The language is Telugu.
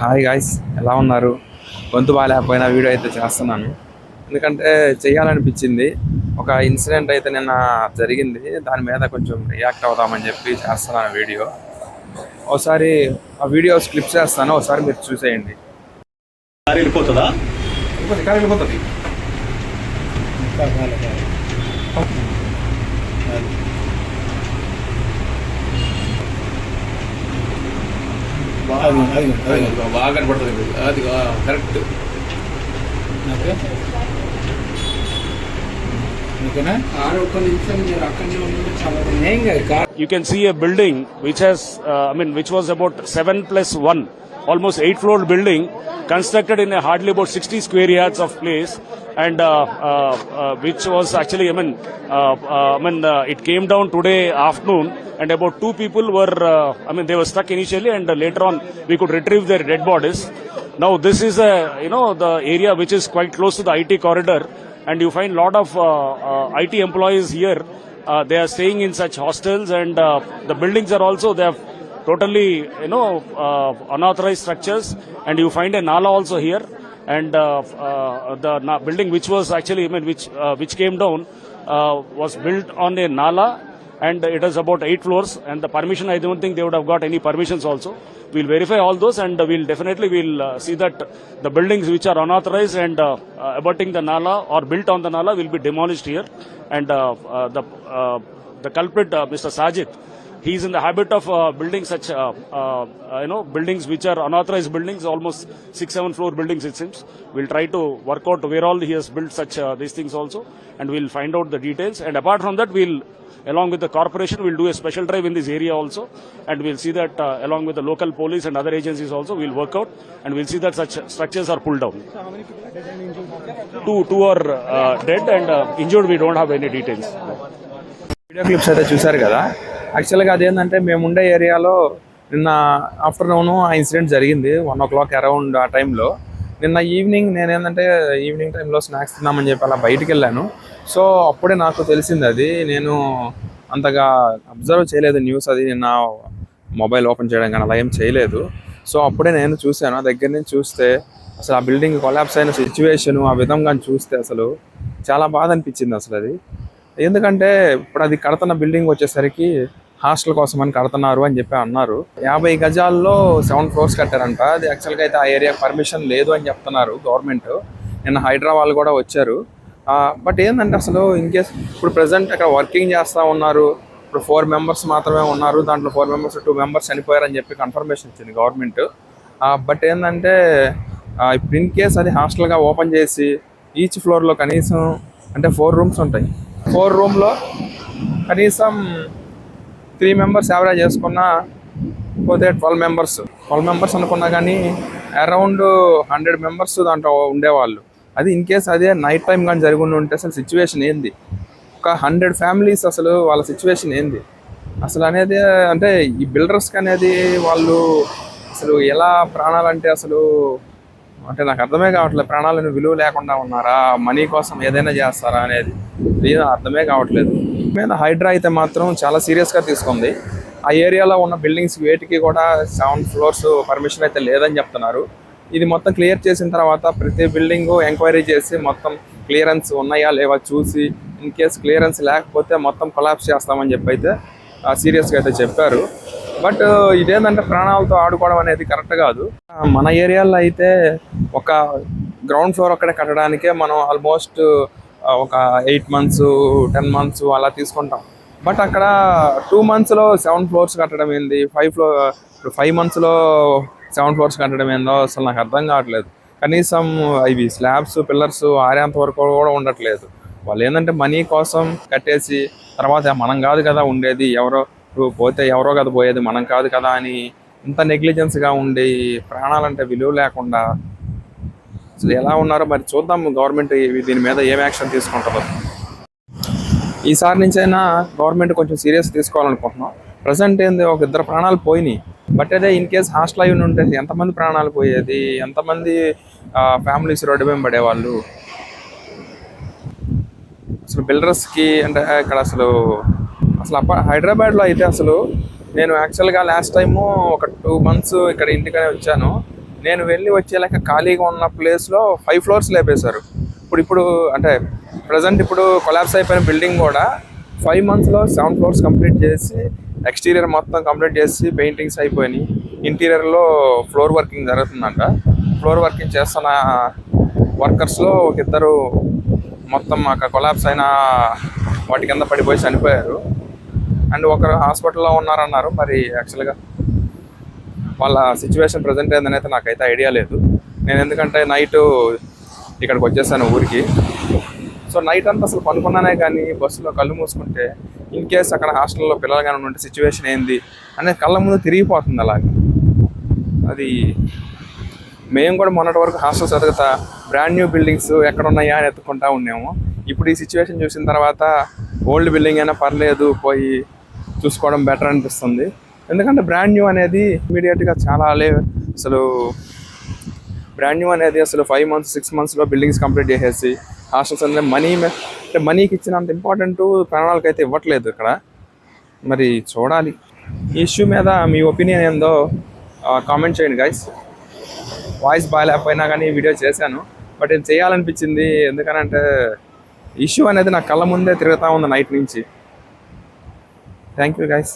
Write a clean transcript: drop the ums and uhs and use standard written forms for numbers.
హాయ్ గాయ్స్, ఎలా ఉన్నారు? గొంతు బాగాలేకపోయినా వీడియో అయితే చేస్తున్నాను. ఎందుకంటే చేయాలనిపించింది. ఒక ఇన్సిడెంట్ అయితే నిన్న జరిగింది. దాని మీద కొంచెం రియాక్ట్ అవుదామని చెప్పి చేస్తున్నాను వీడియో. ఒకసారి ఆ వీడియో స్క్లిప్ చేస్తాను, ఒకసారి మీరు చూసేయండి. కారు వెళ్ళిపోతుందా? వెళ్ళిపోతుంది. బాగా కనపడుతుంది, అది correct. You can see a building which has, which was about 7+1, almost 8-floor building, constructed in a hardly about 60 square yards of place, and which was actually, it came down today afternoon, and about 2 people were, they were stuck initially, and later on we could retrieve their dead bodies. Now this is the area which is quite close to the IT corridor, and you find a lot of IT employees here. They are staying in such hostels, and the buildings are also, they have totally unauthorized structures, and you find a nala also here, and the building which was actually which came down was built on a nala, and it is about 8 floors, and the permission, I don't think they would have got any permissions also. We'll verify all those, and we'll see that the buildings which are unauthorized and abutting the nala or built on the nala will be demolished here. And the culprit, Mr. Sajid, he is in the habit of building such buildings which are unauthorized buildings, almost 6-7 floor buildings it seems. We'll try to work out where all he has built such these things also, and we'll find out the details. And apart from that, we'll, along with the corporation, we'll do a special drive in this area also, and we'll see that along with the local police and other agencies also, we'll work out, and we'll see that such structures are pulled down. So how many people are dead and injured? Two are dead, and injured we don't have any details. Video clips అయితే చూశారు కదా. యాక్చువల్గా అదేంటంటే మేము ఉండే ఏరియాలో నిన్న ఆఫ్టర్నూన్ ఆ ఇన్సిడెంట్ జరిగింది 1 o'clock అరౌండ్ ఆ టైంలో. నిన్న ఈవినింగ్ నేనేంటంటే ఈవినింగ్ టైంలో స్నాక్స్ తిన్నామని చెప్పి అలా బయటికి వెళ్ళాను. సో అప్పుడే నాకు తెలిసింది అది. నేను అంతగా అబ్జర్వ్ చేయలేదు న్యూస్, అది నిన్న మొబైల్ ఓపెన్ చేయడం కానీ అలా ఏం చేయలేదు. సో అప్పుడే నేను చూశాను, ఆ దగ్గర నుంచి చూస్తే అసలు ఆ బిల్డింగ్ కొలాప్స్ అయిన సిచ్యువేషను ఆ విధంగా చూస్తే అసలు చాలా బాధ అనిపించింది అసలు అది. ఎందుకంటే ఇప్పుడు అది కడుతున్న బిల్డింగ్ వచ్చేసరికి హాస్టల్ కోసం అని కడుతున్నారు అని చెప్పి అన్నారు. 50 గజాల్లో 7 floors కట్టారంట. అది యాక్చువల్గా అయితే ఆ ఏరియా పర్మిషన్ లేదు అని చెప్తున్నారు గవర్నమెంట్. నిన్న హైదరాబాద్ కూడా వచ్చారు. బట్ ఏంటంటే అసలు ఇన్కేస్ ఇప్పుడు ప్రజెంట్ అక్కడ వర్కింగ్ చేస్తూ ఉన్నారు. ఇప్పుడు 4 members మాత్రమే ఉన్నారు. దాంట్లో 4 members 2 members చనిపోయారని చెప్పి కన్ఫర్మేషన్ ఇచ్చింది గవర్నమెంట్. బట్ ఏంటంటే ఇప్పుడు ఇన్ కేస్ అది హాస్టల్గా ఓపెన్ చేసి ఈచ్ ఫ్లోర్లో కనీసం అంటే 4 rooms ఉంటాయి. 4 rooms కనీసం 3 members యావరేజ్ చేసుకున్నా పోతే 12 members అనుకున్నా కానీ అరౌండ్ 100 members దాంట్లో ఉండేవాళ్ళు. అది ఇన్ కేస్ అదే నైట్ టైం కానీ జరిగి ఉంటే అసలు సిచ్యువేషన్ ఏంది? ఒక 100 families అసలు వాళ్ళ సిచ్యువేషన్ ఏంది అసలు అనేది. అంటే ఈ బిల్డర్స్కి అనేది వాళ్ళు అసలు ఎలా ప్రాణాలంటే అసలు అంటే నాకు అర్థమే కావట్లేదు. ప్రాణాలను విలువ లేకుండా ఉన్నారా, మనీ కోసం ఏదైనా చేస్తారా అనేది అర్థమే కావట్లేదు. మీద హైడ్రా అయితే మాత్రం చాలా సీరియస్గా తీసుకుంది. ఆ ఏరియాలో ఉన్న బిల్డింగ్స్ వేటికి కూడా 7 floors పర్మిషన్ అయితే లేదని చెప్తున్నారు. ఇది మొత్తం క్లియర్ చేసిన తర్వాత ప్రతి బిల్డింగు ఎంక్వైరీ చేసి మొత్తం క్లియరెన్స్ ఉన్నాయా లేవా చూసి ఇన్ కేస్ క్లియరెన్స్ లేకపోతే మొత్తం కొలాప్స్ చేస్తామని చెప్పి అయితే సీరియస్గా అయితే చెప్పారు. బట్ ఇదేంటంటే ప్రాణాలతో ఆడుకోవడం అనేది కరెక్ట్ కాదు. మన ఏరియాలో అయితే ఒక గ్రౌండ్ ఫ్లోర్ అక్కడే కట్టడానికే మనం ఆల్మోస్ట్ ఒక 8 months 10 months అలా తీసుకుంటాం. బట్ అక్కడ 2 monthsలో 7 floors కట్టడం ఏంది, 5 monthsలో 7 floors కట్టడం ఏందో అసలు నాకు అర్థం కావట్లేదు. కనీసం ఇవి స్లాబ్స్ పిల్లర్స్ ఆరేంత వరకు కూడా ఉండట్లేదు. వాళ్ళు ఏంటంటే మనీ కోసం కట్టేసి తర్వాత మనం కాదు కదా ఉండేది, ఎవరో పోతే ఎవరో కదా పోయేది, మనం కాదు కదా అని ఇంత నెగ్లిజెన్స్గా ఉండి ప్రాణాలంటే విలువ లేకుండా అసలు ఎలా ఉన్నారో మరి చూద్దాం గవర్నమెంట్ దీని మీద ఏం యాక్షన్ తీసుకుంటుందో. ఈసారి నుంచైనా గవర్నమెంట్ కొంచెం సీరియస్ తీసుకోవాలనుకుంటున్నాం. ప్రజెంట్ ఏంది ఒక 2 ప్రాణాలు పోయినాయి. బట్ అదే ఇన్ కేస్ హాస్టల్ అయి ఉంటే ఎంతమంది ప్రాణాలు పోయేది, ఎంతమంది ఫ్యామిలీస్ రోడ్డు మీద పడేవాళ్ళు. అసలు బిల్డర్స్కి అంటే ఇక్కడ అసలు హైదరాబాద్లో అయితే అసలు నేను యాక్చువల్గా లాస్ట్ టైము ఒక 2 months ఇక్కడ ఇంటికనే వచ్చాను. నేను వెళ్ళి వచ్చేలాక ఖాళీగా ఉన్న ప్లేస్లో 5 ఫ్లోర్స్ లేపేశారు. ఇప్పుడు అంటే ప్రజెంట్ ఇప్పుడు కొలాప్స్ అయిపోయిన బిల్డింగ్ కూడా 5 monthsలో 7 ఫ్లోర్స్ కంప్లీట్ చేసి ఎక్స్టీరియర్ మొత్తం కంప్లీట్ చేసి పెయింటింగ్స్ అయిపోయినాయి. ఇంటీరియర్లో ఫ్లోర్ వర్కింగ్ జరుగుతుందంట. ఫ్లోర్ వర్కింగ్ చేస్తున్న వర్కర్స్లో ఒక ఇద్దరు మొత్తం అక్కడ కొలాప్స్ అయిన వాటి కింద పడిపోయి చనిపోయారు. అండ్ ఒకరు హాస్పిటల్లో ఉన్నారన్నారు. మరి యాక్చువల్గా వాళ్ళ సిచ్యువేషన్ ప్రజెంట్ ఏందనైతే నాకైతే ఐడియా లేదు. నేను ఎందుకంటే నైట్ ఇక్కడికి వచ్చేసాను ఊరికి. సో నైట్ అంతా అసలు పనుకున్నానే కానీ బస్సులో కళ్ళు మూసుకుంటే ఇన్ కేస్ అక్కడ హాస్టల్లో పిల్లలు కానీ ఉంటే సిచ్యువేషన్ ఏంది అనేది కళ్ళ ముందు తిరిగిపోతుంది అలాగే. అది మేము కూడా మొన్నటి వరకు హాస్టల్ చదువుతా బ్రాండ్ న్యూ బిల్డింగ్స్ ఎక్కడ ఉన్నాయా అని ఎత్తుకుంటా ఉన్నాము. ఇప్పుడు ఈ సిచ్యువేషన్ చూసిన తర్వాత ఓల్డ్ బిల్డింగ్ అయినా పర్లేదు పోయి చూసుకోవడం బెటర్ అనిపిస్తుంది. ఎందుకంటే బ్రాండ్ న్యూ అనేది ఇమీడియట్గా చాలా అసలు బ్రాండ్ న్యూ అనేది అసలు 5 months 6 monthsలో బిల్డింగ్స్ కంప్లీట్ చేసేసి హాస్టల్స్ అనేది అంటే మనీకి ఇచ్చినంత ఇంపార్టెంట్ ప్రాణాలకు అయితే ఇవ్వట్లేదు ఇక్కడ. మరి చూడాలి. ఈ ఇష్యూ మీద మీ ఒపీనియన్ ఏందో కామెంట్ చేయండి గైస్. వాయిస్ బాగాలేకపోయినా కానీ వీడియో చేశాను, బట్ ఇది చేయాలనిపించింది. ఎందుకనంటే ఇష్యూ అనేది నా కళ్ళ ముందే తిరుగుతూ ఉంది నైట్ నుంచి. Thank you guys.